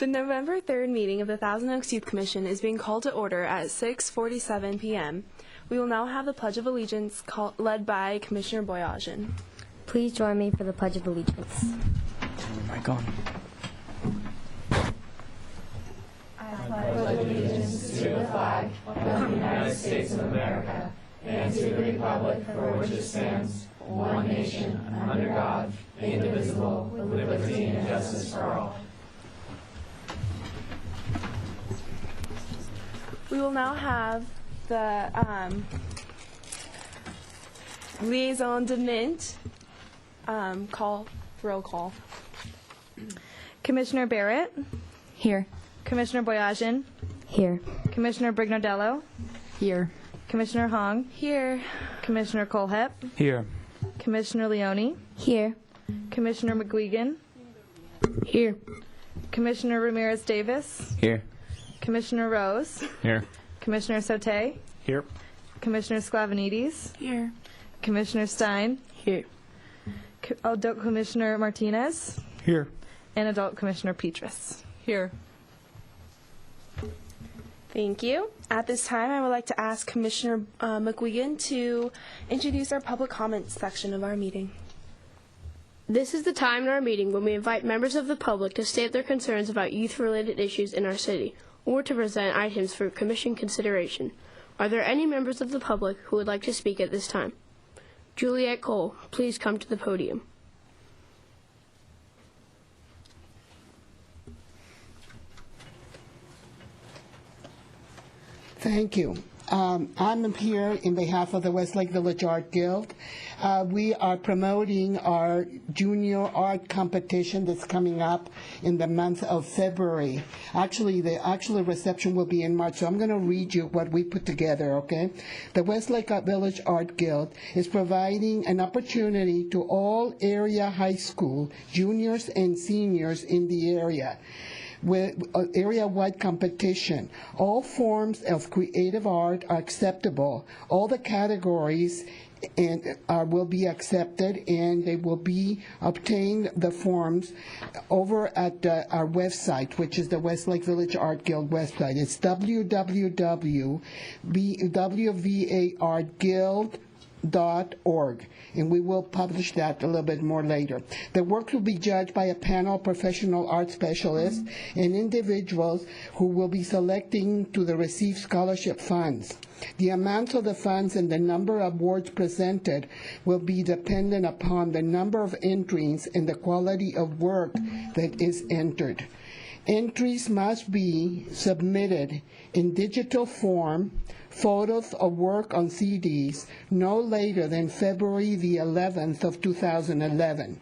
The November 3rd meeting of the Thousand Oaks Youth Commission is being called to order at 6:47 p.m. We will now have the Pledge of Allegiance led by Commissioner Boyajian. Please join me for the Pledge of Allegiance. Mic on. I pledge allegiance to the flag of the United States of America and to the republic for which it stands, one nation, under God, indivisible, with liberty and justice for all. We will now have the liaison de mint roll call. Commissioner Barrett? Here. Commissioner Boyajian? Here. Commissioner Brignardello? Here. Commissioner Hong? Here. Commissioner Colehep? Here. Commissioner Leone? Here. Commissioner McGuigan? Here. Commissioner Ramirez Davis? Here. Commissioner Rose? Here. Commissioner Sauté? Here. Commissioner Sklavenides? Here. Commissioner Stein? Here. Adult Commissioner Martinez? Here. And Adult Commissioner Petrus? Here. Thank you. At this time, I would like to ask Commissioner McGuigan to introduce our public comments section of our meeting. This is the time in our meeting when we invite members of the public to state their concerns about youth-related issues in our city, or to present items for Commission consideration. Are there any members of the public who would like to speak at this time? Juliet Cole, please come to the podium. Thank you. I'm here in behalf of the Westlake Village Art Guild. We are promoting our junior art competition that's coming up in the month of February. Actually, the actual reception will be in March, so I'm going to read you what we put together, okay? The Westlake Village Art Guild is providing an opportunity to all area high school juniors and seniors in the area with area-wide competition. All forms of creative art are acceptable. All the categories will be accepted, and they will be obtained, the forms, over at our website, which is the Westlake Village Art Guild website. It's www.waartguild.org, and we will publish that a little bit more later. The work will be judged by a panel of professional art specialists and individuals who will be selecting to receive scholarship funds. The amount of the funds and the number of awards presented will be dependent upon the number of entries and the quality of work that is entered. Entries must be submitted in digital form, photos of work on CDs, no later than February the 11th of 2011.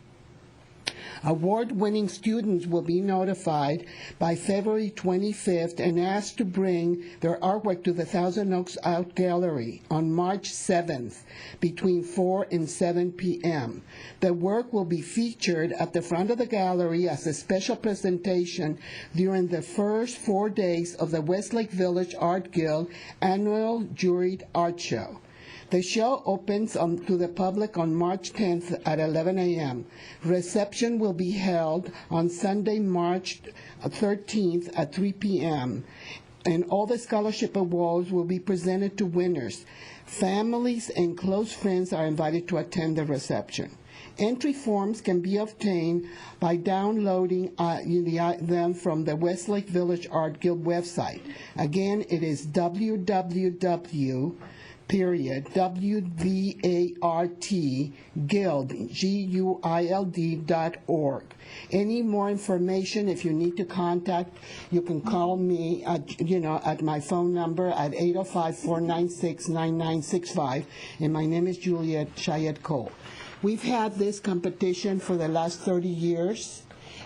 Award-winning students will be notified by February 25th and asked to bring their artwork to the Thousand Oaks Art Gallery on March 7th between 4 and 7 p.m. The work will be featured at the front of the gallery as a special presentation during the first 4 days of the Westlake Village Art Guild annual juried art show. The show opens to the public on March 10th at 11 a.m. Reception will be held on Sunday, March 13th at 3 p.m. And all the scholarship awards will be presented to winners. Families and close friends are invited to attend the reception. Entry forms can be obtained by downloading them from the Westlake Village Art Guild website. Again, it is www.WVARTGuild.org. Any more information, if you need to contact, you can call me at my phone number at 805-496-9965, and my name is Juliet Chayet Cole. We've had this competition for the last 30 years.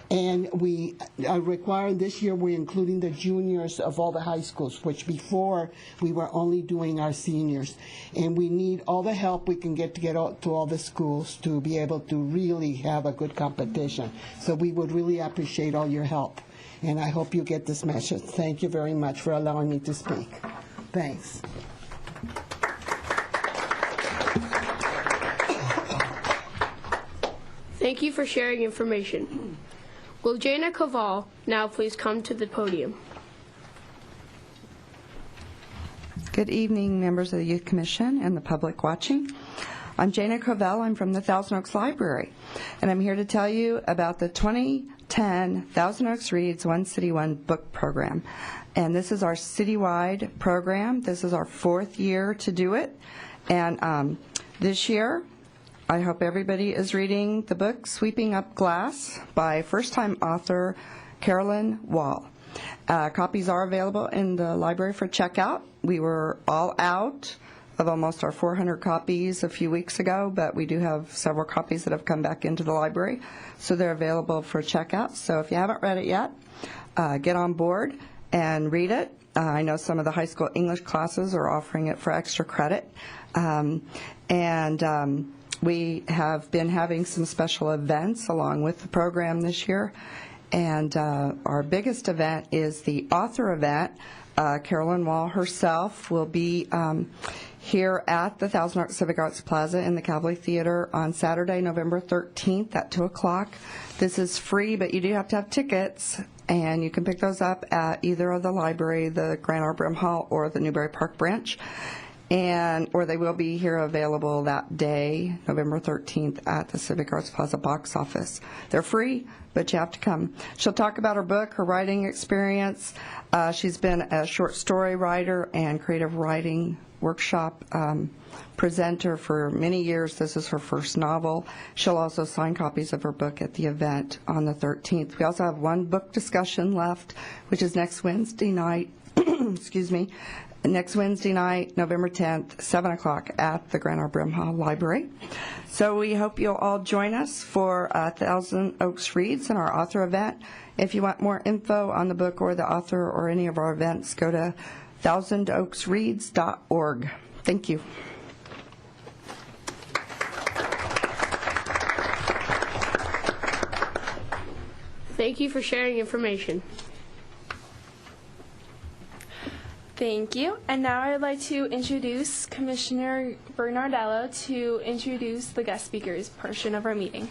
And we are requiring, this year we're including the juniors of all the high schools, which before we were only doing our seniors. And we need all the help we can get to all the schools to be able to really have a good competition. So we would really appreciate all your help. And I hope you get this message. Thank you very much for allowing me to speak. Thanks. Thank you for sharing information. Will Jana Koval now please come to the podium? Good evening, members of the Youth Commission and the public watching. I'm Jana Koval. I'm from the Thousand Oaks Library, and I'm here to tell you about the 2010 Thousand Oaks Reads One City, One Book program. And this is our citywide program. This is our 4th year to do it. And this year, I hope everybody is reading the book Sweeping Up Glass by first-time author Carolyn Wall. Copies are available in the library for checkout. We were all out of almost our 400 copies a few weeks ago, but we do have several copies that have come back into the library, so they're available for checkout. So if you haven't read it yet, get on board and read it. I know some of the high school English classes are offering it for extra credit. We have been having some special events along with the program this year. And our biggest event is the author event. Carolyn Wall herself will be here at the Thousand Oaks Civic Arts Plaza in the Cavalier Theater on Saturday, November 13th at 2 o'clock. This is free, but you do have to have tickets, and you can pick those up at either of the library, the Grand Arbor Brim Hall, or the Newberry Park branch. Or they will be here available that day, November 13th, at the Civic Arts Plaza box office. They're free, but you have to come. She'll talk about her book, her writing experience. She's been a short story writer and creative writing workshop presenter for many years. This is her first novel. She'll also sign copies of her book at the event on the 13th. We also have one book discussion left, which is next Wednesday night. Excuse me. Next Wednesday night, November 10th, 7 o'clock at the Grand Arbor Brim Hall Library. So we hope you'll all join us for Thousand Oaks Reads and our author event. If you want more info on the book or the author or any of our events, go to thousandoaksreads.org. Thank you. Thank you for sharing information. Thank you. And now I'd like to introduce Commissioner Bernardello to introduce the guest speakers portion of our meeting.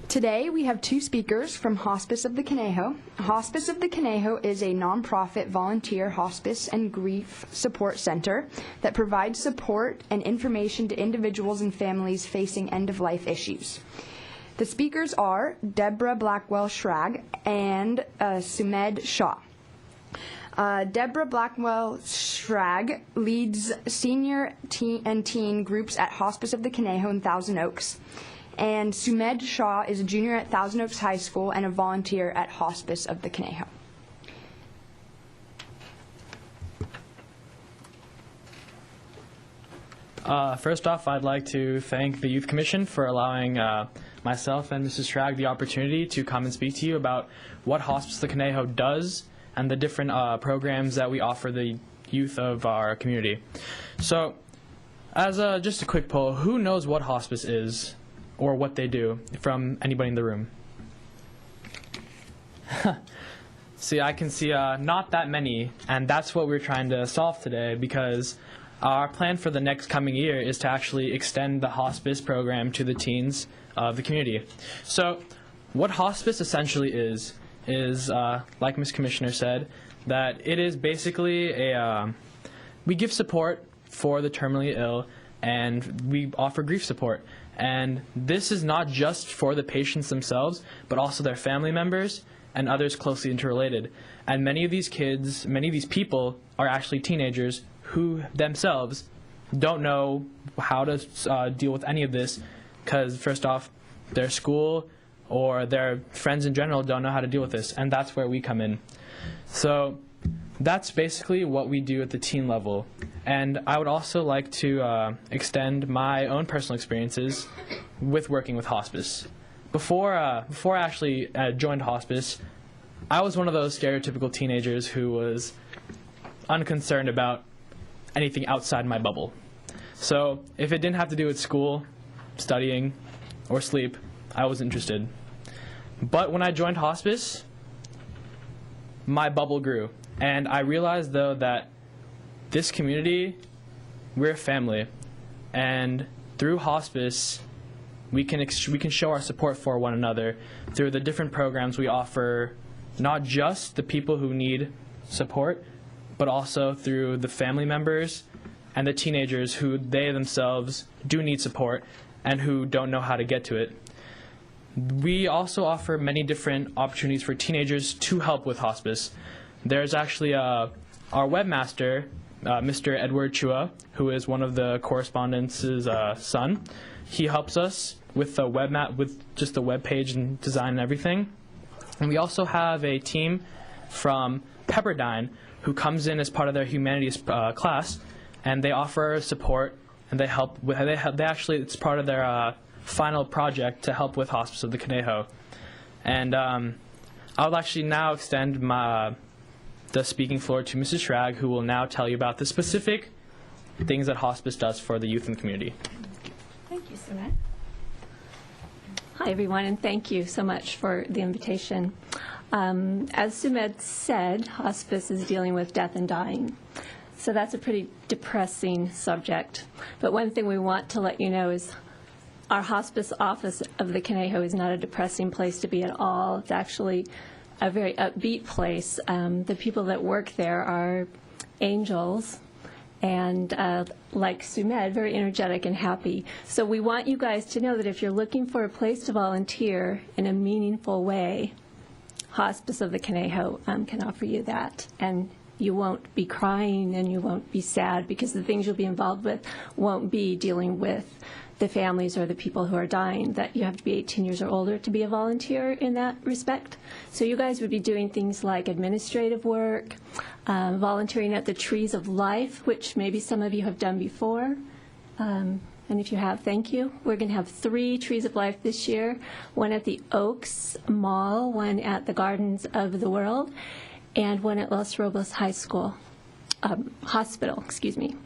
Today we have 2 speakers from Hospice of the Conejo. Hospice of the Conejo is a nonprofit volunteer hospice and grief support center that provides support and information to individuals and families facing end-of-life issues. The speakers are Deborah Blackwell-Schrag and Sumed Shah. Deborah Blackwell-Schrag leads senior and teen groups at Hospice of the Conejo in Thousand Oaks. And Sumed Shah is a junior at Thousand Oaks High School and a volunteer at Hospice of the Conejo. First off, I'd like to thank the Youth Commission for allowing myself and Mrs. Schrag the opportunity to come and speak to you about what Hospice of the Conejo does and the different programs that we offer the youth of our community. So, as just a quick poll, who knows what hospice is or what they do from anybody in the room? See, I can see not that many, and that's what we're trying to solve today, because our plan for the next coming year is to actually extend the hospice program to the teens of the community. So, what hospice essentially is like Ms. Commissioner said, that it is basically we give support for the terminally ill, and we offer grief support. And this is not just for the patients themselves, but also their family members and others closely interrelated. And many of these people are actually teenagers who themselves don't know how to deal with any of this, because first off, their school or their friends in general don't know how to deal with this, and that's where we come in. So that's basically what we do at the teen level. And I would also like to extend my own personal experiences with working with hospice. Before I actually joined hospice, I was one of those stereotypical teenagers who was unconcerned about anything outside my bubble. So if it didn't have to do with school, studying, or sleep, I was interested. But when I joined hospice, my bubble grew. And I realized, though, that this community, we're a family. And through hospice, we can show our support for one another through the different programs we offer, not just the people who need support, but also through the family members and the teenagers who they themselves do need support and who don't know how to get to it. We also offer many different opportunities for teenagers to help with hospice. There's actually our webmaster, Mr. Edward Chua, who is one of the correspondent's son. He helps us with the with just the web page and design and everything. And we also have a team from Pepperdine who comes in as part of their humanities class, and they offer support and they help with. They actually, it's part of their final project to help with Hospice of the Conejo. And I'll actually now extend the speaking floor to Mrs. Schrag, who will now tell you about the specific things that hospice does for the youth in the community. Thank you, Sumedh. Hi, everyone, and thank you so much for the invitation. As Sumedh said, hospice is dealing with death and dying. So that's a pretty depressing subject. But one thing we want to let you know is our hospice office of the Conejo is not a depressing place to be at all. It's actually a very upbeat place. The people that work there are angels and, like Sumedh, very energetic and happy. So we want you guys to know that if you're looking for a place to volunteer in a meaningful way, Hospice of the Conejo can offer you that. And you won't be crying and you won't be sad, because the things you'll be involved with won't be dealing with the families or the people who are dying. That you have to be 18 years or older to be a volunteer in that respect. So you guys would be doing things like administrative work, volunteering at the Trees of Life, which maybe some of you have done before. And if you have, thank you. We're going to have 3 Trees of Life this year, one at the Oaks Mall, one at the Gardens of the World, and one at Los Robles High School, Hospital, excuse me.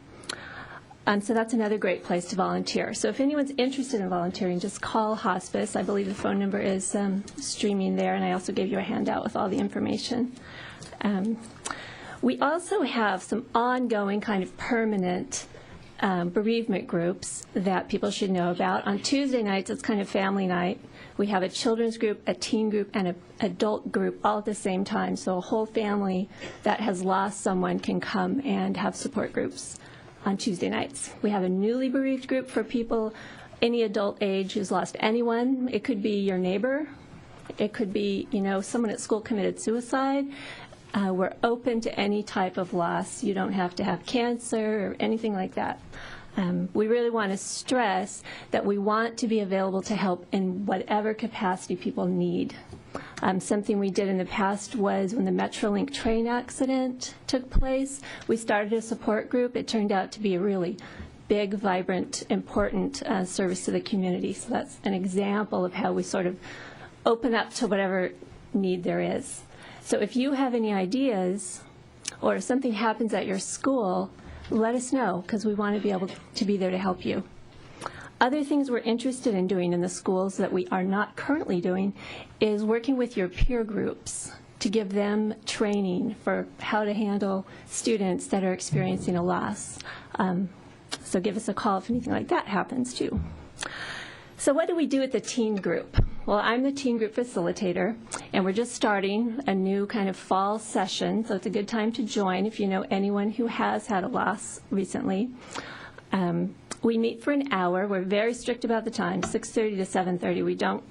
So that's another great place to volunteer. So if anyone's interested in volunteering, just call Hospice. I believe the phone number is streaming there, and I also gave you a handout with all the information. We also have some ongoing kind of permanent bereavement groups that people should know about. On Tuesday nights, it's kind of family night. We have a children's group, a teen group, and an adult group all at the same time. So a whole family that has lost someone can come and have support groups on Tuesday nights. We have a newly bereaved group for people any adult age who's lost anyone. It could be your neighbor. It could be, someone at school committed suicide. We're open to any type of loss. You don't have to have cancer or anything like that. We really want to stress that we want to be available to help in whatever capacity people need. Something we did in the past was when the Metrolink train accident took place, we started a support group. It turned out to be a really big, vibrant, important service to the community. So that's an example of how we sort of open up to whatever need there is. So if you have any ideas or if something happens at your school, let us know, because we want to be able to be there to help you. Other things we're interested in doing in the schools that we are not currently doing is working with your peer groups to give them training for how to handle students that are experiencing a loss. So give us a call if anything like that happens too. So what do we do at the teen group? Well, I'm the teen group facilitator, and we're just starting a new kind of fall session, so it's a good time to join if you know anyone who has had a loss recently. We meet for an hour. We're very strict about the time, 6:30 to 7:30. We don't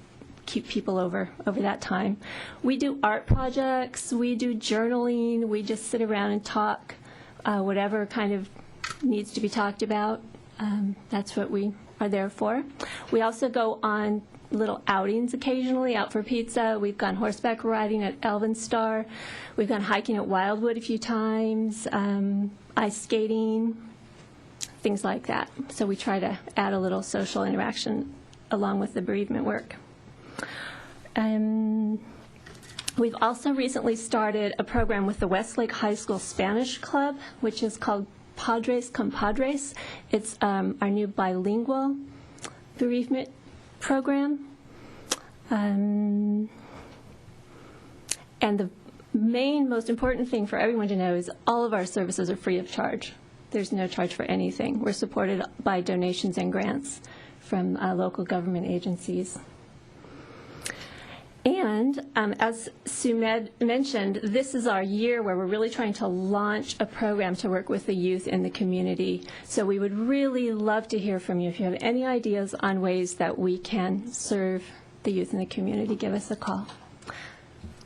keep people over that time. We do art projects. We do journaling. We just sit around and talk, whatever kind of needs to be talked about. That's what we are there for. We also go on little outings occasionally, out for pizza. We've gone horseback riding at Elvinstar. We've gone hiking at Wildwood a few times, ice skating, things like that. So we try to add a little social interaction along with the bereavement work. We've also recently started a program with the Westlake High School Spanish Club, which is called Padres Compadres. It's our new bilingual bereavement program. And the main, most important thing for everyone to know is all of our services are free of charge. There's no charge for anything. We're supported by donations and grants from local government agencies. And as Sumed mentioned, this is our year where we're really trying to launch a program to work with the youth in the community. So we would really love to hear from you. If you have any ideas on ways that we can serve the youth in the community, give us a call.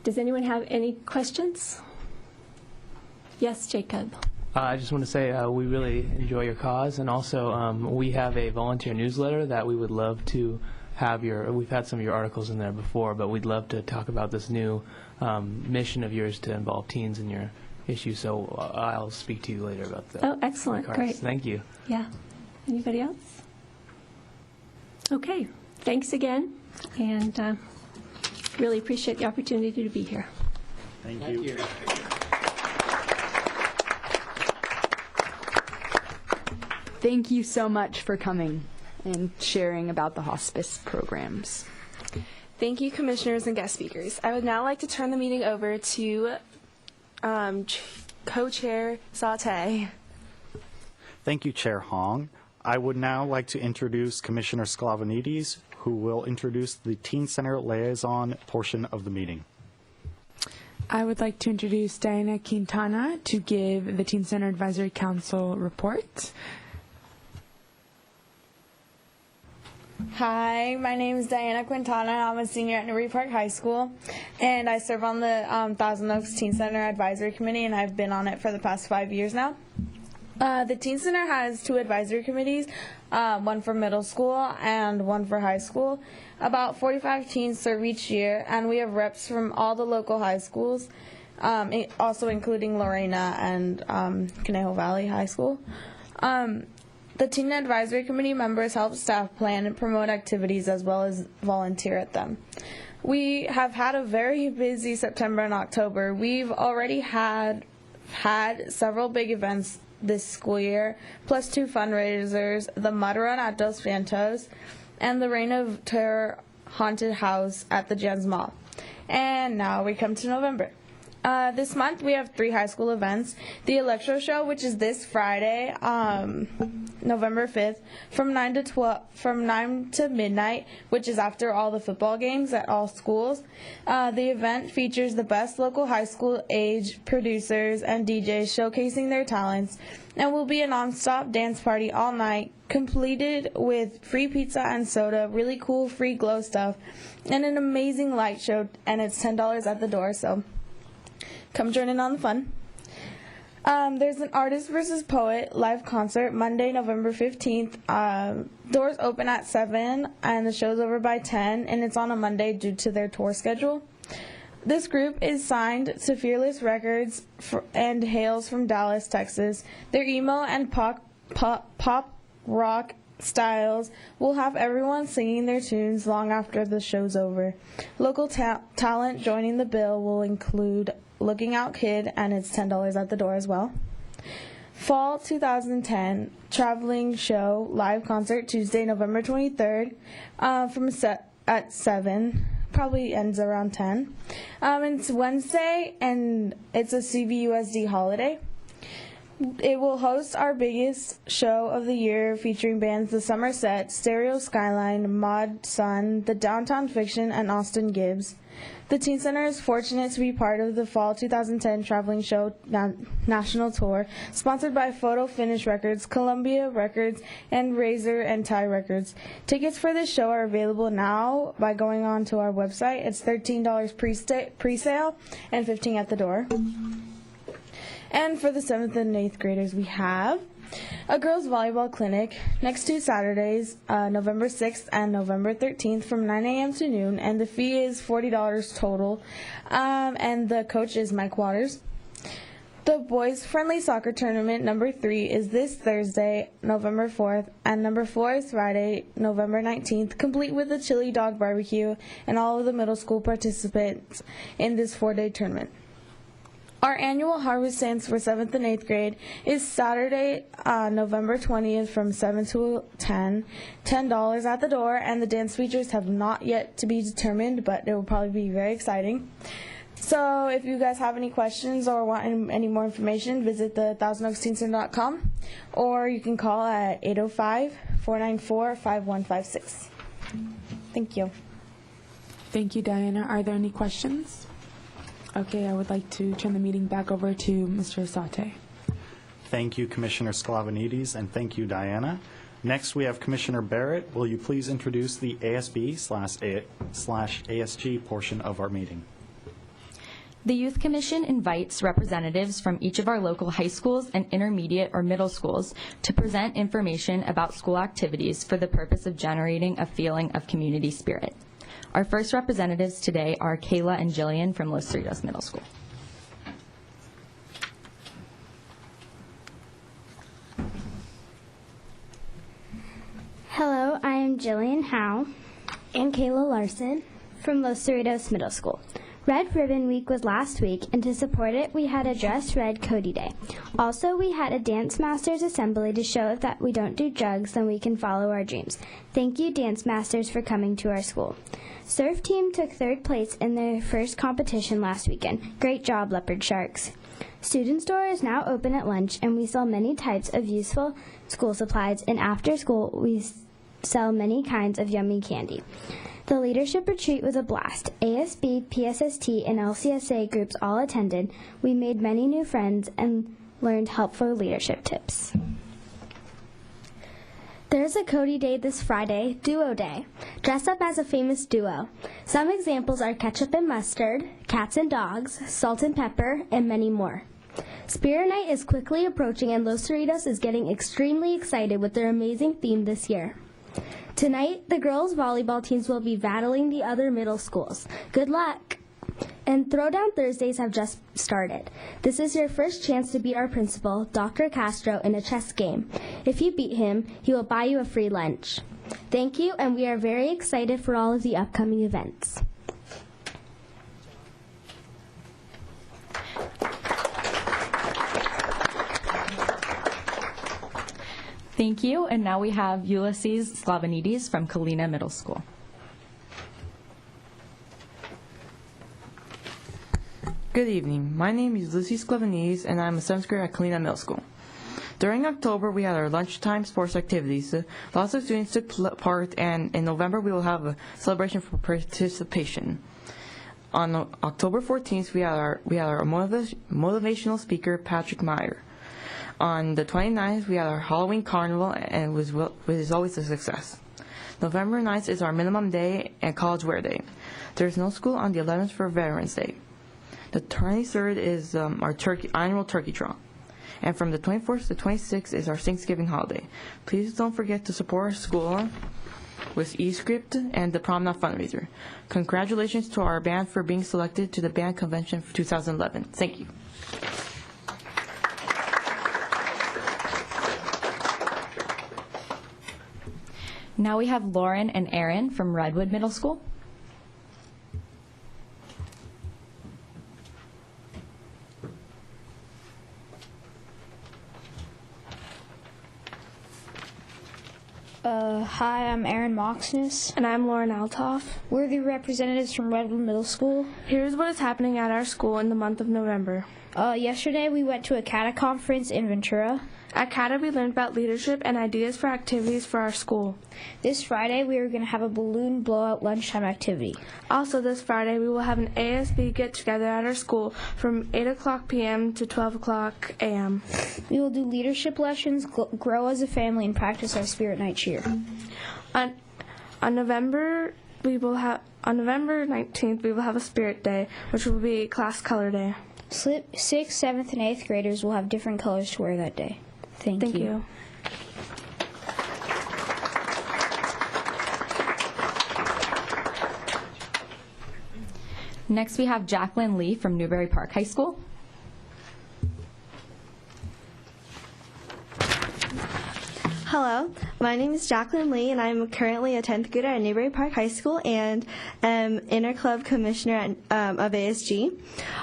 Does anyone have any questions? Yes, Jacob. I just want to say we really enjoy your cause, and also we have a volunteer newsletter that we would love to have we've had some of your articles in there before, but we'd love to talk about this new mission of yours to involve teens in your issue, so I'll speak to you later about that. Oh, excellent. Great. Thank you. Yeah. Anybody else? Okay. Thanks again, and really appreciate the opportunity to be here. Thank you. Thank you so much for coming and sharing about the hospice programs. Thank you, commissioners and guest speakers. I would now like to turn the meeting over to co-chair Sauté. Thank you, Chair Hong. I would now like to introduce Commissioner Sklavenides, who will introduce the Teen Center Liaison portion of the meeting. I would like to introduce Diana Quintana to give the Teen Center Advisory Council report. Hi, my name is Diana Quintana. I'm a senior at Newbury Park High School, and I serve on the Thousand Oaks Teen Center Advisory Committee, and I've been on it for the past 5 years now. The Teen Center has 2 advisory committees, one for middle school and one for high school. About 45 teens serve each year, and we have reps from all the local high schools, also including Lorena and Conejo Valley High School. The Teen Advisory Committee members help staff plan and promote activities as well as volunteer at them. We have had a very busy September and October. We've already had several big events this school year, plus 2 fundraisers, the Mud Run at Dos Santos and the Reign of Terror Haunted House at the Jens Mall. And now we come to November. This month we have 3 high school events. The Electro Show, which is this Friday, November 5th, from 9 to midnight, which is after all the football games at all schools. The event features the best local high school age producers and DJs showcasing their talents, and will be a non-stop dance party all night, completed with free pizza and soda, really cool free glow stuff, and an amazing light show, and it's $10 at the door, so come join in on the fun. There's an Artist versus Poet live concert Monday, November 15th. Doors open at 7 and the show's over by 10, and it's on a Monday due to their tour schedule. This group is signed to Fearless Records and hails from Dallas, Texas. Their emo and pop rock styles will have everyone singing their tunes long after the show's over. Local talent joining the bill will include Looking Out Kid, and it's $10 at the door as well. Fall 2010 Traveling Show live concert Tuesday, November 23rd at 7. Probably ends around 10. It's Wednesday, and it's a CVUSD holiday. It will host our biggest show of the year, featuring bands The Somerset, Stereo Skyline, Mod Sun, The Downtown Fiction, and Austin Gibbs. The Teen Center is fortunate to be part of the Fall 2010 Traveling Show National Tour, sponsored by Photo Finish Records, Columbia Records, and Razor and Tie Records. Tickets for this show are available now by going on to our website. It's $13 pre-sale and $15 at the door. And for the 7th and 8th graders, we have a girls' volleyball clinic next 2 Saturdays, November 6th and November 13th from 9 a.m. to noon, and the fee is $40 total, and the coach is Mike Waters. The boys' friendly soccer tournament number 3 is this Thursday, November 4th, and number 4 is Friday, November 19th, complete with a chili dog barbecue and all of the middle school participants in this 4-day tournament. Our annual harvest dance for 7th and 8th grade is Saturday, November 20th from 7 to 10, $10 at the door, and the dance features have not yet to be determined, but it will probably be very exciting. So if you guys have any questions or want any more information, visit the ThousandOaksTeenCenter.com, or you can call at 805-494-5156. Thank you. Thank you, Diana. Are there any questions? Okay, I would like to turn the meeting back over to Mr. Asate. Thank you, Commissioner Sklavenides, and thank you, Diana. Next, we have Commissioner Barrett. Will you please introduce the ASB/ASG portion of our meeting? The Youth Commission invites representatives from each of our local high schools and intermediate or middle schools to present information about school activities for the purpose of generating a feeling of community spirit. Our first representatives today are Kayla and Jillian from Los Cerritos Middle School. Hello, I am Jillian Howe and Kayla Larson from Los Cerritos Middle School. Red Ribbon Week was last week, and to support it, we had a Dress Red Cody Day. Also, we had a Dance Masters Assembly to show that we don't do drugs and we can follow our dreams. Thank you, Dance Masters, for coming to our school. Surf Team took 3rd place in their first competition last weekend. Great job, Leopard Sharks. Student Store is now open at lunch, and we sell many types of useful school supplies, and after school, we sell many kinds of yummy candy. The leadership retreat was a blast. ASB, PSST, and LCSA groups all attended. We made many new friends and learned helpful leadership tips. There's a Cody Day this Friday, Duo Day. Dress up as a famous duo. Some examples are ketchup and mustard, cats and dogs, salt and pepper, and many more. Spirit Night is quickly approaching, and Los Cerritos is getting extremely excited with their amazing theme this year. Tonight, the girls' volleyball teams will be battling the other middle schools. Good luck! And Throwdown Thursdays have just started. This is your first chance to beat our principal, Dr. Castro, in a chess game. If you beat him, he will buy you a free lunch. Thank you, and we are very excited for all of the upcoming events. Thank you, and now we have Ulysses Sklavenides from Kalina Middle School. Good evening. My name is Ulysses Sklavenides, and I'm a 7th grader at Kalina Middle School. During October, we had our lunchtime sports activities. Lots of students took part, and in November, we will have a celebration for participation. On October 14th, we had our motivational speaker, Patrick Meyer. On the 29th, we had our Halloween Carnival, and it was always a success. November 9th is our minimum day and college wear day. There is no school on the 11th for Veterans Day. The 23rd is our annual turkey trot. And from the 24th to the 26th is our Thanksgiving holiday. Please don't forget to support our school with eScript and the Prom Night fundraiser. Congratulations to our band for being selected to the band convention for 2011. Thank you. Now we have Lauren and Aaron from Redwood Middle School. Hi, I'm Aaron Moxness. And I'm Lauren Altoff. We're the representatives from Redwood Middle School. Here's what is happening at our school in the month of November. Yesterday we went to a CATA conference in Ventura. At CATA, we learned about leadership and ideas for activities for our school. This Friday, we are going to have a balloon blowout lunchtime activity. Also this Friday, we will have an ASB get-together at our school from 8 o'clock p.m. to 12 o'clock a.m. We will do leadership lessons, grow as a family, and practice our Spirit Night cheer. On November 19th, we will have a Spirit Day, which will be Class Color Day. 6th, 7th, and 8th graders will have different colors to wear that day. Thank you. Next, we have Jacqueline Lee from Newbury Park High School. Hello, my name is Jacqueline Lee, and I'm currently a 10th grader at Newbury Park High School and am Interclub Commissioner of ASG.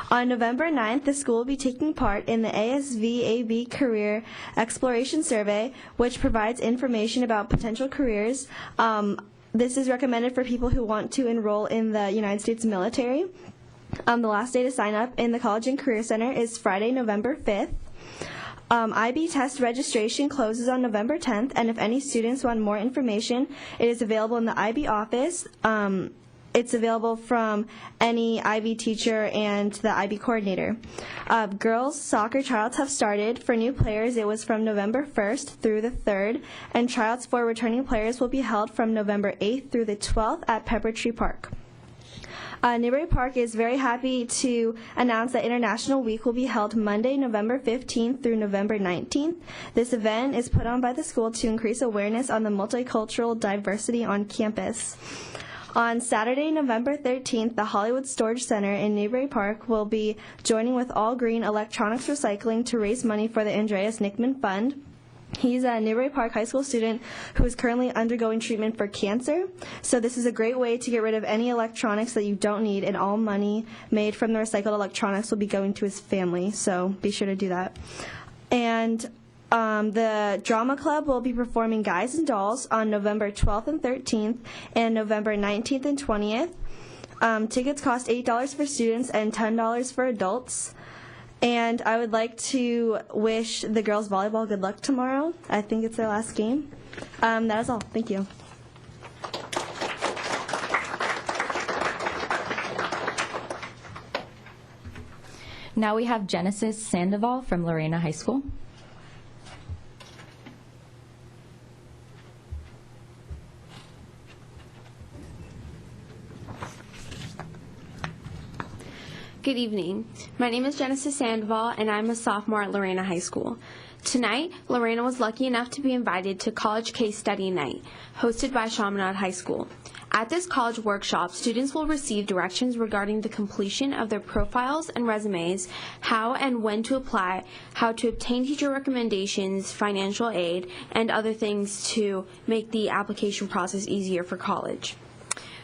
On November 9th, the school will be taking part in the ASVAB Career Exploration Survey, which provides information about potential careers. This is recommended for people who want to enroll in the United States military. The last day to sign up in the College and Career Center is Friday, November 5th. IB test registration closes on November 10th, and if any students want more information, it is available in the IB office. It's available from any IB teacher and the IB coordinator. Girls soccer tryouts have started. For new players, it was from November 1st through the 3rd, and tryouts for returning players will be held from November 8th through the 12th at Pepper Tree Park. Newbury Park is very happy to announce that International Week will be held Monday, November 15th through November 19th. This event is put on by the school to increase awareness on the multicultural diversity on campus. On Saturday, November 13th, the Hollywood Storage Center in Newbury Park will be joining with All Green Electronics Recycling to raise money for the Andreas Nickman Fund. He's a Newbury Park High School student who is currently undergoing treatment for cancer. So this is a great way to get rid of any electronics that you don't need, and all money made from the recycled electronics will be going to his family. So be sure to do that. And the Drama Club will be performing Guys and Dolls on November 12th and 13th and November 19th and 20th. Tickets cost $8 for students and $10 for adults. And I would like to wish the girls volleyball good luck tomorrow. I think it's their last game. That is all. Thank you. Now we have Genesis Sandoval from Lorena High School. Good evening. My name is Genesis Sandoval, and I'm a sophomore at Lorena High School. Tonight, Lorena was lucky enough to be invited to College Case Study Night, hosted by Chaminade High School. At this college workshop, students will receive directions regarding the completion of their profiles and resumes, how and when to apply, how to obtain teacher recommendations, financial aid, and other things to make the application process easier for college.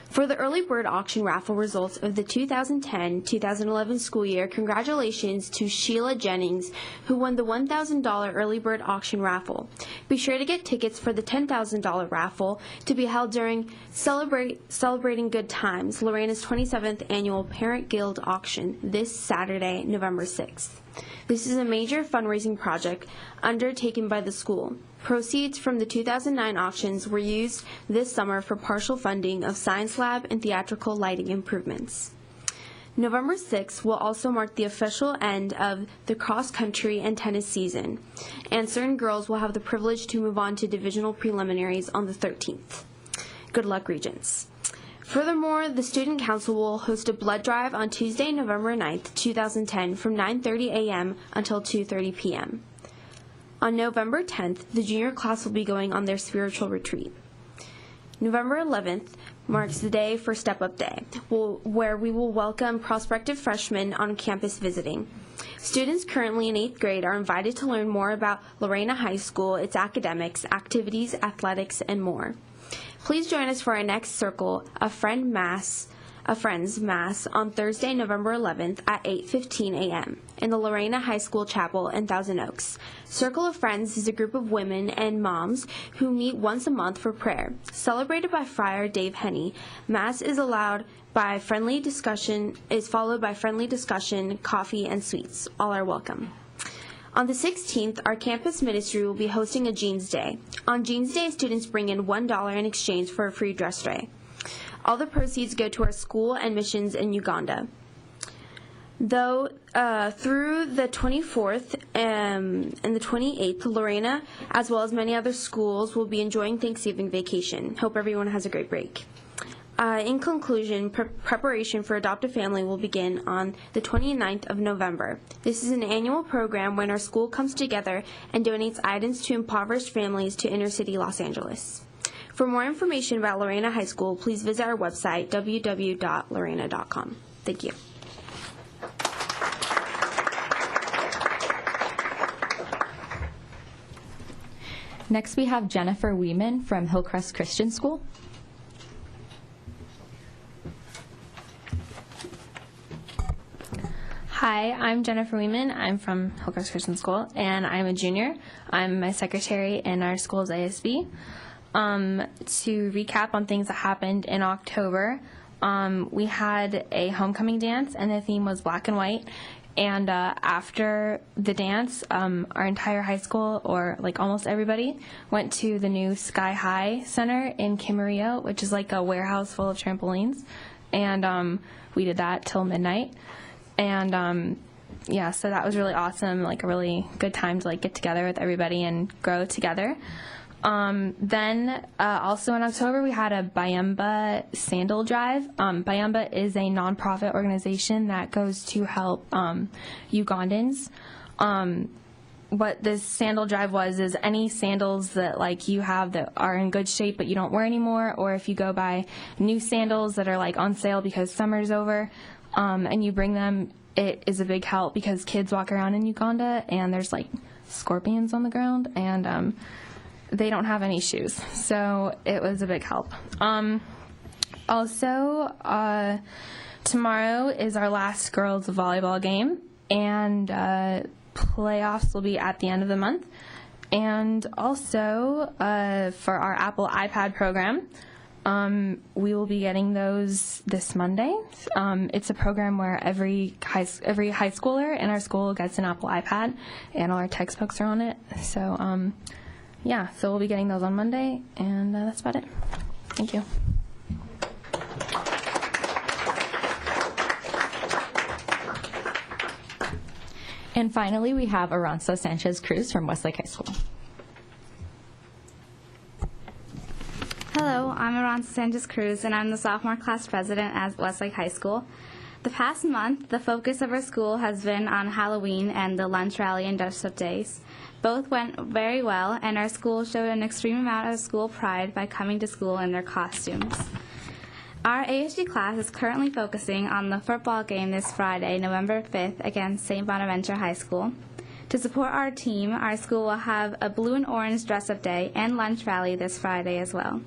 For the early bird auction raffle results of the 2010-2011 school year, congratulations to Sheila Jennings, who won the $1,000 early bird auction raffle. Be sure to get tickets for the $10,000 raffle to be held during Celebrating Good Times, Lorena's 27th annual Parent Guild auction this Saturday, November 6th. This is a major fundraising project undertaken by the school. Proceeds from the 2009 auctions were used this summer for partial funding of science lab and theatrical lighting improvements. November 6th will also mark the official end of the cross-country and tennis season, and certain girls will have the privilege to move on to divisional preliminaries on the 13th. Good luck, Regents. Furthermore, the Student Council will host a blood drive on Tuesday, November 9th, 2010 from 9:30 a.m. until 2:30 p.m. On November 10th, the junior class will be going on their spiritual retreat. November 11th marks the day for Step Up Day, where we will welcome prospective freshmen on campus visiting. Students currently in 8th grade are invited to learn more about Lorena High School, its academics, activities, athletics, and more. Please join us for our next Circle of Friends Mass on Thursday, November 11th at 8:15 a.m. in the Lorena High School Chapel in Thousand Oaks. Circle of Friends is a group of women and moms who meet once a month for prayer. Celebrated by Friar Dave Henney, Mass is followed by friendly discussion, coffee, and sweets. All are welcome. On the 16th, our campus ministry will be hosting a Jeans Day. On Jeans Day, students bring in $1 in exchange for a free dress tray. All the proceeds go to our school and missions in Uganda. Though through the 24th and the 28th, Lorena, as well as many other schools, will be enjoying Thanksgiving vacation. Hope everyone has a great break. In conclusion, preparation for Adopt a Family will begin on the 29th of November. This is an annual program when our school comes together and donates items to impoverished families to inner city Los Angeles. For more information about Lorena High School, please visit our website, www.lorena.com. Thank you. Next, we have Jennifer Weeman from Hillcrest Christian School. Hi, I'm Jennifer Weeman. I'm from Hillcrest Christian School, and I'm a junior. I'm my secretary in our school's ASB. To recap on things that happened in October, we had a homecoming dance, and the theme was black and white. And after the dance, our entire high school, or like almost everybody, went to the new Sky High Center in Camarillo, which is like a warehouse full of trampolines. And we did that till midnight. And yeah, so that was really awesome, like a really good time to like get together with everybody and grow together. Then also in October, we had a Bayamba Sandal Drive. Bayamba is a nonprofit organization that goes to help Ugandans. What this sandal drive was is any sandals that like you have that are in good shape but you don't wear anymore, or if you go buy new sandals that are like on sale because summer's over, and you bring them, it is a big help because kids walk around in Uganda and there's like scorpions on the ground, and they don't have any shoes, so it was a big help. Also, tomorrow is our last girls volleyball game, and playoffs will be at the end of the month. And also, for our Apple iPad program, we will be getting those this Monday. It's a program where every high schooler in our school gets an Apple iPad, and all our textbooks are on it. So, yeah, so we'll be getting those on Monday, and that's about it. Thank you. And finally, we have Aranza Sanchez-Cruz from Westlake High School. Hello, I'm Aranza Sanchez-Cruz, and I'm the sophomore class president at Westlake High School. The past month, the focus of our school has been on Halloween and the lunch rally and dress-up days. Both went very well, and our school showed an extreme amount of school pride by coming to school in their costumes. Our ASG class is currently focusing on the football game this Friday, November 5th, against St. Bonaventure High School. To support our team, our school will have a blue and orange dress-up day and lunch rally this Friday as well.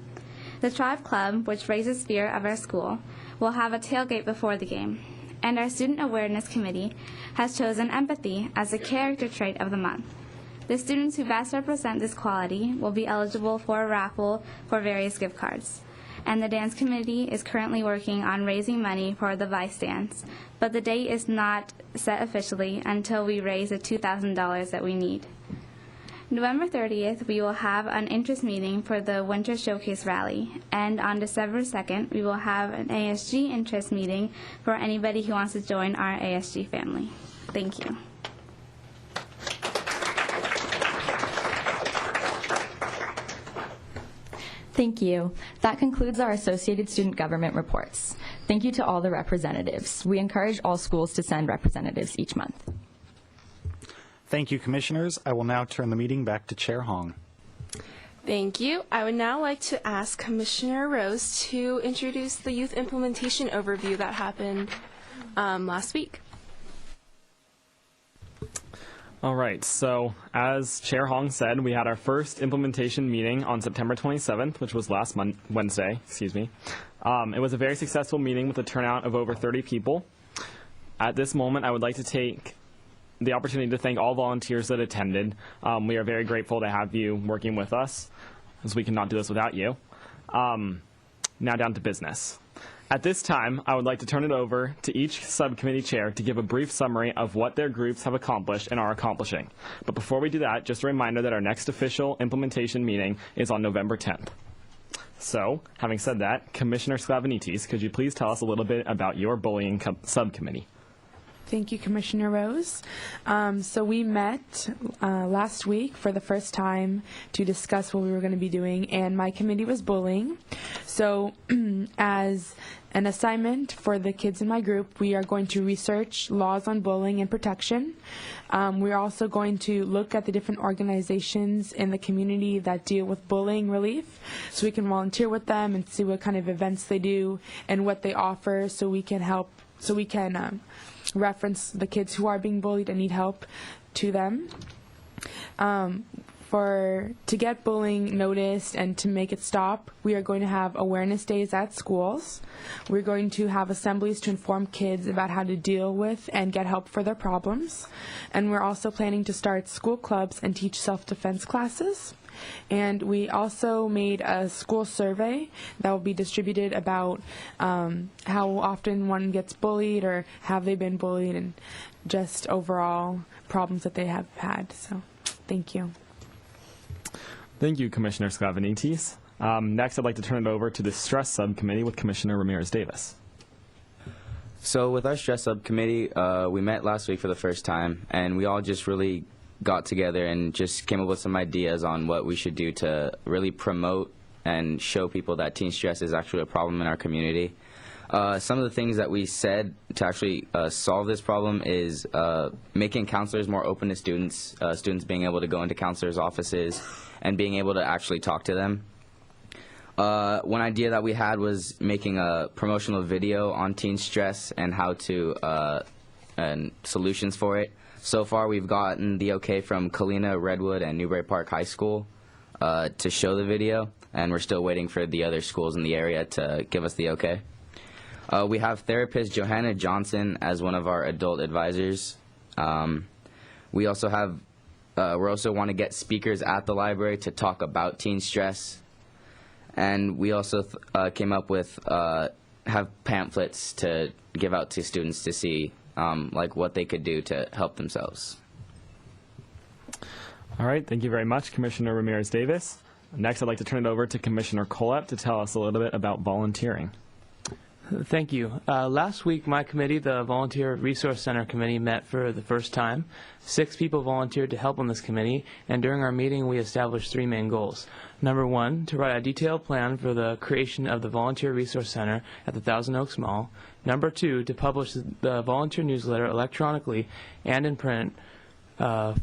The Tribe Club, which raises fear of our school, will have a tailgate before the game. And our Student Awareness Committee has chosen empathy as a character trait of the month. The students who best represent this quality will be eligible for a raffle for various gift cards. And the dance committee is currently working on raising money for the Vice Dance, but the date is not set officially until we raise the $2,000 that we need. November 30th, we will have an interest meeting for the Winter Showcase Rally, and on December 2nd, we will have an ASG interest meeting for anybody who wants to join our ASG family. Thank you. Thank you. That concludes our Associated Student Government reports. Thank you to all the representatives. We encourage all schools to send representatives each month. Thank you, Commissioners. I will now turn the meeting back to Chair Hong. Thank you. I would now like to ask Commissioner Rose to introduce the youth implementation overview that happened last week. All right, so as Chair Hong said, we had our first implementation meeting on September 27th, which was last Wednesday. It was a very successful meeting with a turnout of over 30 people. At this moment, I would like to take the opportunity to thank all volunteers that attended. We are very grateful to have you working with us, as we cannot do this without you. Now down to business. At this time, I would like to turn it over to each subcommittee chair to give a brief summary of what their groups have accomplished and are accomplishing. But before we do that, just a reminder that our next official implementation meeting is on November 10th. So, having said that, Commissioner Sklavenitis, could you please tell us a little bit about your bullying subcommittee? Thank you, Commissioner Rose. So we met last week for the first time to discuss what we were going to be doing, and my committee was bullying. So as an assignment for the kids in my group, we are going to research laws on bullying and protection. We're also going to look at the different organizations in the community that deal with bullying relief, so we can volunteer with them and see what kind of events they do and what they offer, so we can help, so we can reference the kids who are being bullied and need help to them. To get bullying noticed and to make it stop, we are going to have awareness days at schools. We're going to have assemblies to inform kids about how to deal with and get help for their problems. And we're also planning to start school clubs and teach self-defense classes. And we also made a school survey that will be distributed about how often one gets bullied or have they been bullied and just overall problems that they have had. So thank you. Thank you, Commissioner Sklavenites. Next, I'd like to turn it over to the Stress Subcommittee with Commissioner Ramirez-Davis. So with our Stress Subcommittee, we met last week for the first time, and we all just really got together and just came up with some ideas on what we should do to really promote and show people that teen stress is actually a problem in our community. Some of the things that we said to actually solve this problem is making counselors more open to students, students being able to go into counselors' offices and being able to actually talk to them. One idea that we had was making a promotional video on teen stress and how to and solutions for it. So far, we've gotten the okay from Kalina, Redwood, and Newbury Park High School to show the video, and we're still waiting for the other schools in the area to give us the okay. We have therapist Johanna Johnson as one of our adult advisors. We also have, we also want to get speakers at the library to talk about teen stress. And we also came up with have pamphlets to give out to students to see like what they could do to help themselves. All right, thank you very much, Commissioner Ramirez-Davis. Next, I'd like to turn it over to Commissioner Collette to tell us a little bit about volunteering. Thank you. Last week, my committee, the Volunteer Resource Center Committee, met for the first time. 6 people volunteered to help on this committee, and during our meeting, we established 3 main goals. Number 1, to write a detailed plan for the creation of the Volunteer Resource Center at the Thousand Oaks Mall. Number 2, to publish the volunteer newsletter electronically and in print once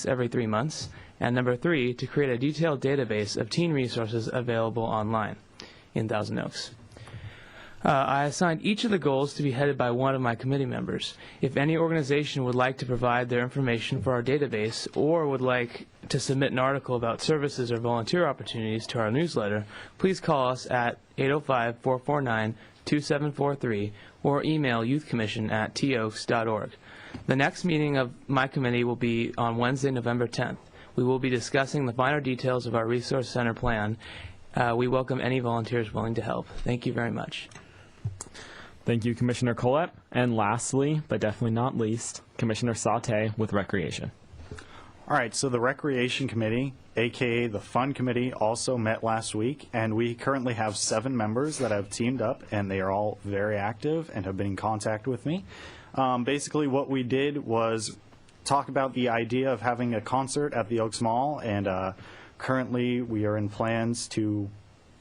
every 3 months. And number 3, to create a detailed database of teen resources available online in Thousand Oaks. I assigned each of the goals to be headed by one of my committee members. If any organization would like to provide their information for our database or would like to submit an article about services or volunteer opportunities to our newsletter, please call us at 805-449-2743 or email youthcommission@toaks.org. The next meeting of my committee will be on Wednesday, November 10th. We will be discussing the finer details of our Resource Center plan. We welcome any volunteers willing to help. Thank you very much. Thank you, Commissioner Collette. And lastly, but definitely not least, Commissioner Sauté with Recreation. All right, so the Recreation Committee, aka the Fun Committee, also met last week, and we currently have 7 members that have teamed up, and they are all very active and have been in contact with me. Basically, what we did was talk about the idea of having a concert at the Oaks Mall, and currently we are in plans to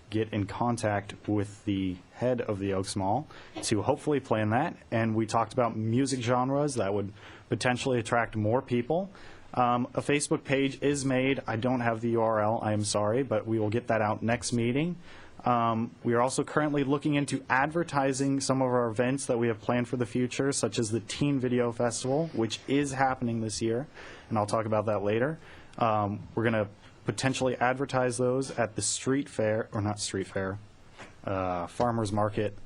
get in contact with the head of the Oaks Mall to hopefully plan that. And we talked about music genres that would potentially attract more people. A Facebook page is made. I don't have the URL, I am sorry, but we will get that out next meeting. We are also currently looking into advertising some of our events that we have planned for the future, such as the Teen Video Festival, which is happening this year, and I'll talk about that later. We're going to potentially advertise those at the street fair, or not street fair, farmers market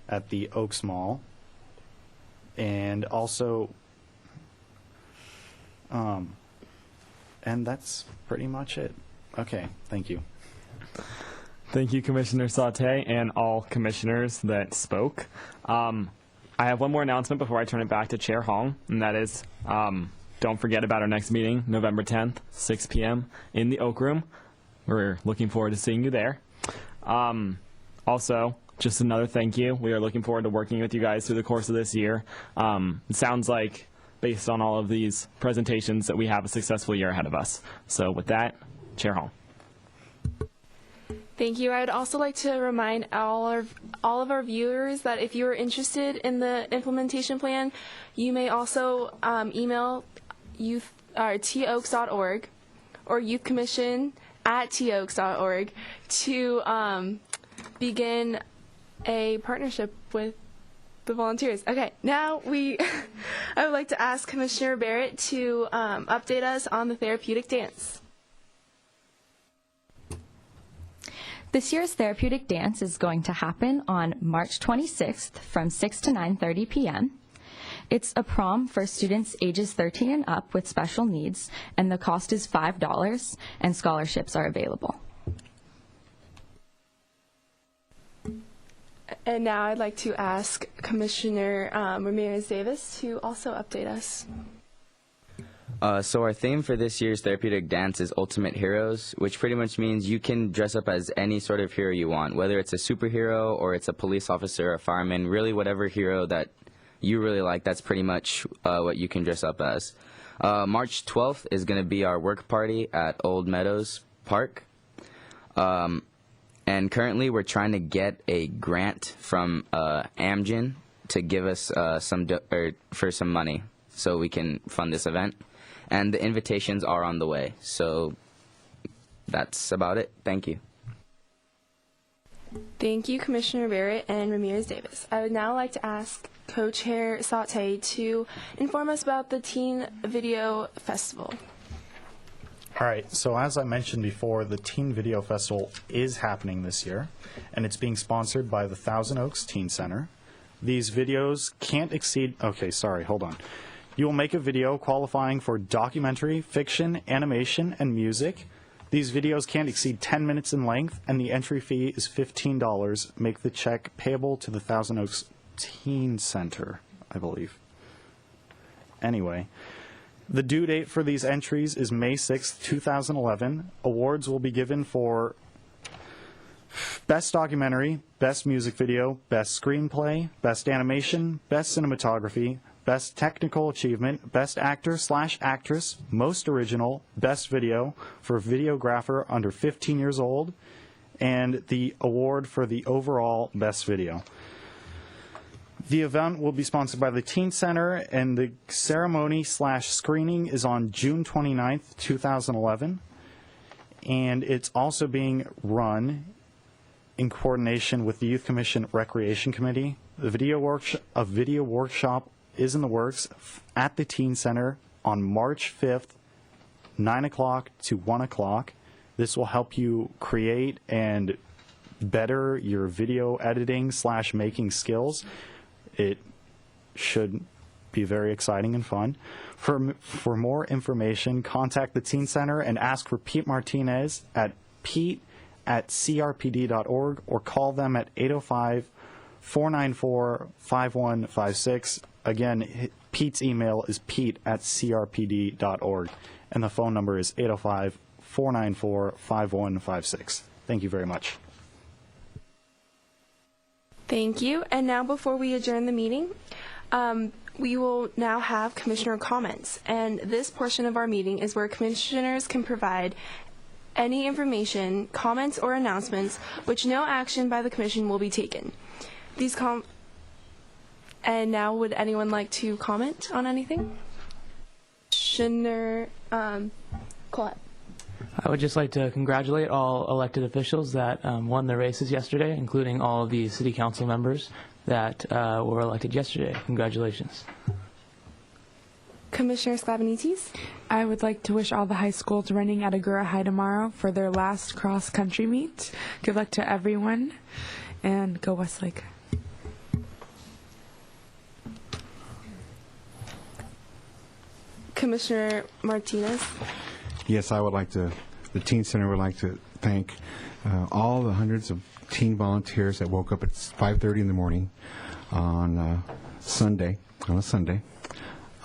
at the Oaks Mall. And also, and that's pretty much it. Okay, thank you. Thank you, Commissioner Sauté, and all commissioners that spoke. I have one more announcement before I turn it back to Chair Hong, and that is, don't forget about our next meeting, November 10th, 6 p.m. in the Oak Room. We're looking forward to seeing you there. Also, just another thank you. We are looking forward to working with you guys through the course of this year. It sounds like, based on all of these presentations, that we have a successful year ahead of us. So with that, Chair Hong. Thank you. I would also like to remind all of our viewers that if you are interested in the implementation plan, you may also email toaks.org or youthcommission@toaks.org to begin a partnership with the volunteers. Okay, now I would like to ask Commissioner Barrett to update us on the therapeutic dance. This year's therapeutic dance is going to happen on March 26th from 6 to 9:30 p.m. It's a prom for students ages 13 and up with special needs, and the cost is $5, and scholarships are available. And now I'd like to ask Commissioner Ramirez-Davis to also update us. So our theme for this year's therapeutic dance is Ultimate Heroes, which pretty much means you can dress up as any sort of hero you want, whether it's a superhero or it's a police officer or a fireman, really whatever hero that you really like, that's pretty much what you can dress up as. March 12th is going to be our work party at Old Meadows Park. And currently we're trying to get a grant from Amgen to give us for some money so we can fund this event. And the invitations are on the way. So that's about it. Thank you. Thank you, Commissioner Barrett and Ramirez-Davis. I would now like to ask Co-Chair Sauté to inform us about the Teen Video Festival. All right, so as I mentioned before, the Teen Video Festival is happening this year, and it's being sponsored by the Thousand Oaks Teen Center. These videos can't exceed, okay, sorry, hold on. You will make a video qualifying for documentary, fiction, animation, and music. These videos can't exceed 10 minutes in length, and the entry fee is $15. Make the check payable to the Thousand Oaks Teen Center, I believe. Anyway, the due date for these entries is May 6, 2011. Awards will be given for Best Documentary, Best Music Video, Best Screenplay, Best Animation, Best Cinematography, Best Technical Achievement, Best Actor/Actress, Most Original, Best Video for Videographer under 15 years old, and the award for the overall Best Video. The event will be sponsored by the Teen Center, and the ceremony/screening is on June 29th, 2011, and it's also being run in coordination with the Youth Commission Recreation Committee. A video workshop is in the works at the Teen Center on March 5th, 9 o'clock to 1 o'clock. This will help you create and better your video editing/making skills. It should be very exciting and fun. For more information, contact the Teen Center and ask for Pete Martinez at pete@crpd.org or call them at 805-494-5156. Again, Pete's email is pete@crpd.org, and the phone number is 805-494-5156. Thank you very much. Thank you. And now before we adjourn the meeting, we will now have commissioner comments. And this portion of our meeting is where commissioners can provide any information, comments, or announcements which no action by the commission will be taken. And now, would anyone like to comment on anything? Commissioner Collette. I would just like to congratulate all elected officials that won the races yesterday, including all of the city council members that were elected yesterday. Congratulations. Commissioner Sklavanidis. I would like to wish all the high schools running at Agoura High tomorrow for their last cross-country meet. Good luck to everyone, and go Westlake. Commissioner Martinez. Yes, I would like to, the Teen Center would like to thank all the hundreds of teen volunteers that woke up at 5:30 in the morning on a Sunday,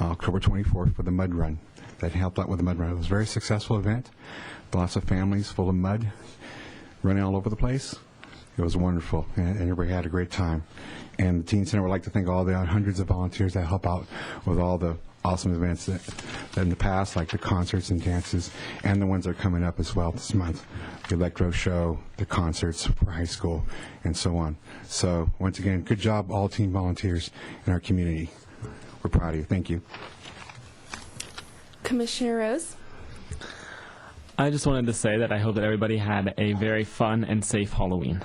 October 24th, for the mud run. That helped out with the mud run. It was a very successful event. Lots of families full of mud running all over the place. It was wonderful, and everybody had a great time. And the Teen Center would like to thank all the hundreds of volunteers that help out with all the awesome events that in the past, like the concerts and dances, and the ones that are coming up as well this month. The electro show, the concerts for high school, and so on. So once again, good job, all teen volunteers in our community. We're proud of you. Thank you. Commissioner Rose. I just wanted to say that I hope that everybody had a very fun and safe Halloween.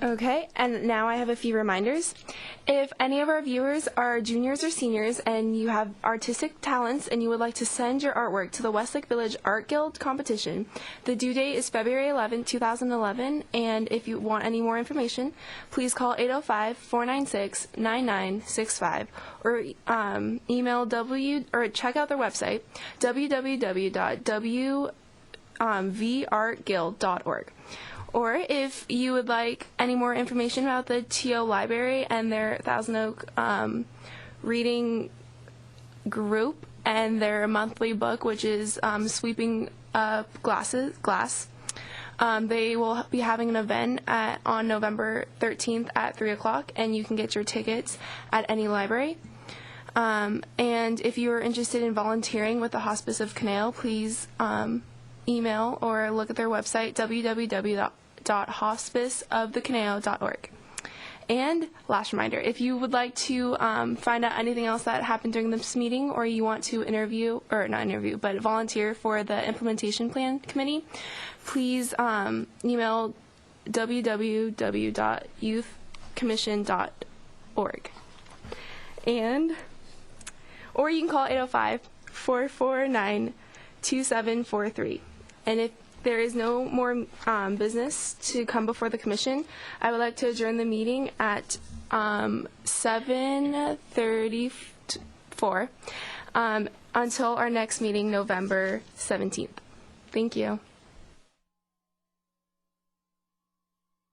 Okay, and now I have a few reminders. If any of our viewers are juniors or seniors and you have artistic talents and you would like to send your artwork to the Westlake Village Art Guild competition, the due date is February 11, 2011, and if you want any more information, please call 805-496-9965 or email or check out their website, www.vrartguild.org. Or if you would like any more information about the TO Library and their Thousand Oak reading group and their monthly book, which is Sweeping Glass, they will be having an event on November 13th at 3 o'clock, and you can get your tickets at any library. And if you are interested in volunteering with the Hospice of Conejo, please email or look at their website, www.hospiceoftheconejo.org. And last reminder, if you would like to find out anything else that happened during this meeting, or you want to volunteer for the implementation plan committee, please email www.youthcommission.org. Or you can call 805-449-2743. And if there is no more business to come before the commission, I would like to adjourn the meeting at 7:34 until our next meeting, November 17th. Thank you.